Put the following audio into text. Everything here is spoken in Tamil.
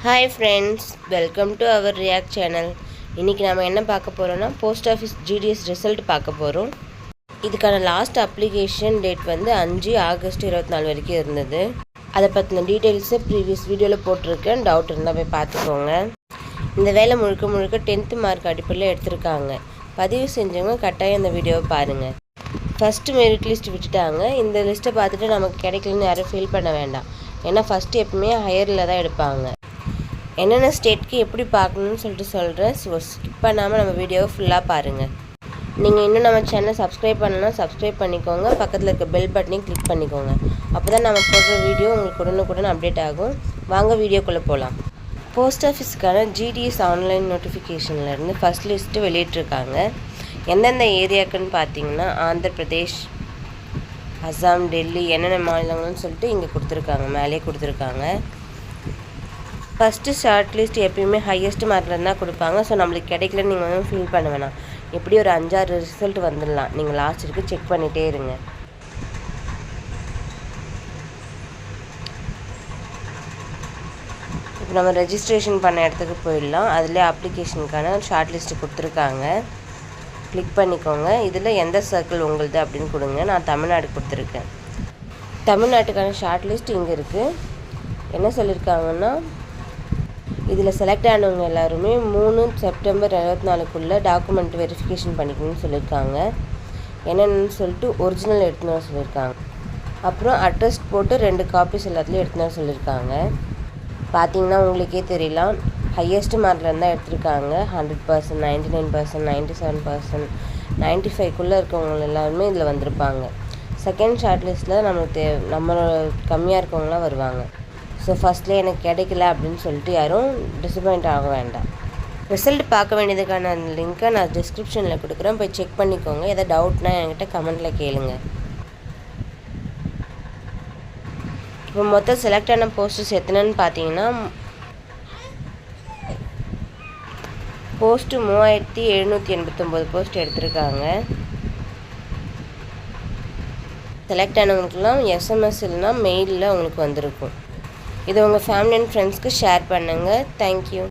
Hi friends, welcome to our react channel. இன்றைக்கி நம்ம என்ன பார்க்க போகிறோன்னா போஸ்ட் ஆஃபீஸ் ஜிடிஎஸ் ரிசல்ட் பார்க்க போகிறோம். இதுக்கான லாஸ்ட் அப்ளிகேஷன் டேட் வந்து 5 ஆகஸ்ட் 24 வரைக்கும் இருந்தது. அதை பற்றின டீட்டெயில்ஸை ப்ரீவியஸ் வீடியோவில் போட்டிருக்கேன். டவுட் இருந்தால் போய் பார்த்துக்கோங்க. இந்த வேலை முழுக்க 10th மார்க் அடிப்படையில் எடுத்திருக்காங்க. பதிவு செஞ்சவங்க கட்டாயம் இந்த வீடியோவை பாருங்கள். ஃபஸ்ட்டு மெரிட் லிஸ்ட் விட்டுட்டாங்க. இந்த லிஸ்ட்டை பார்த்துட்டு நமக்கு கிடைக்கலன்னு யாரும் ஃபீல் பண்ண வேண்டாம். ஏன்னா ஃபஸ்ட்டு எப்பவுமே ஹையரில் தான் எடுப்பாங்க. என்னென்ன ஸ்டேட்க்கு எப்படி பார்க்கணுன்னு சொல்கிறேன். ஸோ ஸ்கிப் பண்ணாமல் நம்ம வீடியோவை ஃபுல்லாக பாருங்கள். நீங்கள் இன்னும் நம்ம சேனலை சப்ஸ்கிரைப் பண்ணணும்னா சப்ஸ்கிரைப் பண்ணிக்கோங்க. பக்கத்தில் இருக்க பெல் பட்டனையும் கிளிக் பண்ணிக்கோங்க. அப்போ தான் நம்ம போடுற வீடியோ உங்களுக்கு உடனுக்குடன் அப்டேட் ஆகும். வாங்க வீடியோக்குள்ளே போகலாம். போஸ்ட் ஆஃபீஸுக்கான ஜிடிஎஸ் ஆன்லைன் நோட்டிஃபிகேஷன்லேருந்து ஃபஸ்ட் லிஸ்ட்டு வெளியிட்ருக்காங்க. எந்தெந்த ஏரியாக்குன்னு பார்த்தீங்கன்னா ஆந்திர பிரதேஷ், அசாம், டெல்லி, என்னென்ன மாநிலங்கள்னு சொல்லிட்டு இங்கே கொடுத்துருக்காங்க, மேலே கொடுத்துருக்காங்க. ஃபஸ்ட்டு ஷார்ட் லிஸ்ட் எப்பயுமே ஹையஸ்ட் மார்க்கில் தான் கொடுப்பாங்க. ஸோ நம்மளுக்கு கிடைக்கலன்னு நீங்கள் வந்து ஃபீல் பண்ண வேணாம். எப்படி ஒரு 5-6 ரிசல்ட் வந்துடலாம். நீங்கள் லாஸ்ட் வரைக்கும் செக் பண்ணிகிட்டே இருங்க. இப்போ நம்ம ரெஜிஸ்ட்ரேஷன் பண்ண இடத்துக்கு போயிடலாம். அதில் அப்ளிகேஷனுக்கான ஷார்ட் லிஸ்ட்டு கொடுத்துருக்காங்க. கிளிக் பண்ணிக்கோங்க. இதில் எந்த சர்க்கிள் உங்களுது அப்படின்னு கொடுங்க. நான் தமிழ்நாடு கொடுத்துருக்கேன். தமிழ்நாட்டுக்கான ஷார்ட் லிஸ்ட் இங்கே இருக்குது. என்ன சொல்லியிருக்காங்கன்னா, இதில் செலக்ட் ஆனவங்க எல்லாருமே 3 செப்டம்பர் 24க்குள்ளே டாக்குமெண்ட் வெரிஃபிகேஷன் பண்ணிக்கணும்னு சொல்லியிருக்காங்க. என்னென்னு சொல்லிட்டு ஒரிஜினல் எடுத்துன்னு சொல்லியிருக்காங்க. அப்புறம் அட்ரஸ் போட்டு 2 காப்பீஸ் எல்லாத்துலேயும் எடுத்துன்னு சொல்லியிருக்காங்க. பார்த்தீங்கன்னா உங்களுக்கே தெரியலாம், ஹையஸ்ட் மார்க்கில் இருந்தால் எடுத்திருக்காங்க. 100%, 99%, 97%, 95க்குள்ளே இருக்கவங்க எல்லாருமே இதில் வந்திருப்பாங்க. செகண்ட் ஷார்ட் லிஸ்ட்டில் நம்மளோட கம்மியாக இருக்கவங்களாம் வருவாங்க. ஸோ ஃபஸ்ட்லேயே எனக்கு கிடைக்கல அப்படின்னு சொல்லிட்டு யாரும் டிசப்பாயிண்ட் ஆக வேண்டாம். ரிசல்ட் பார்க்க வேண்டியதுக்கான அந்த லிங்க்கை நான் டிஸ்கிரிப்ஷனில் கொடுக்குறேன். போய் செக் பண்ணிக்கோங்க. எதாவது டவுட்னா என்கிட்ட கமெண்ட்டில் கேளுங்க. இப்போ மொத்தம் செலக்ட் ஆன போஸ்டர்ஸ் எத்தனைன்னு பார்த்தீங்கன்னா, போஸ்ட்டு 3789 போஸ்ட் எடுத்திருக்காங்க. செலக்ட் ஆனவங்களுக்குலாம் எஸ்எம்எஸ் இல்லைனா மெயிலில் உங்களுக்கு வந்திருக்கும். இதை உங்கள் ஃபேமிலி அண்ட் ஃப்ரெண்ட்ஸ்க்கு ஷேர் பண்ணுங்கள். தேங்க்யூ.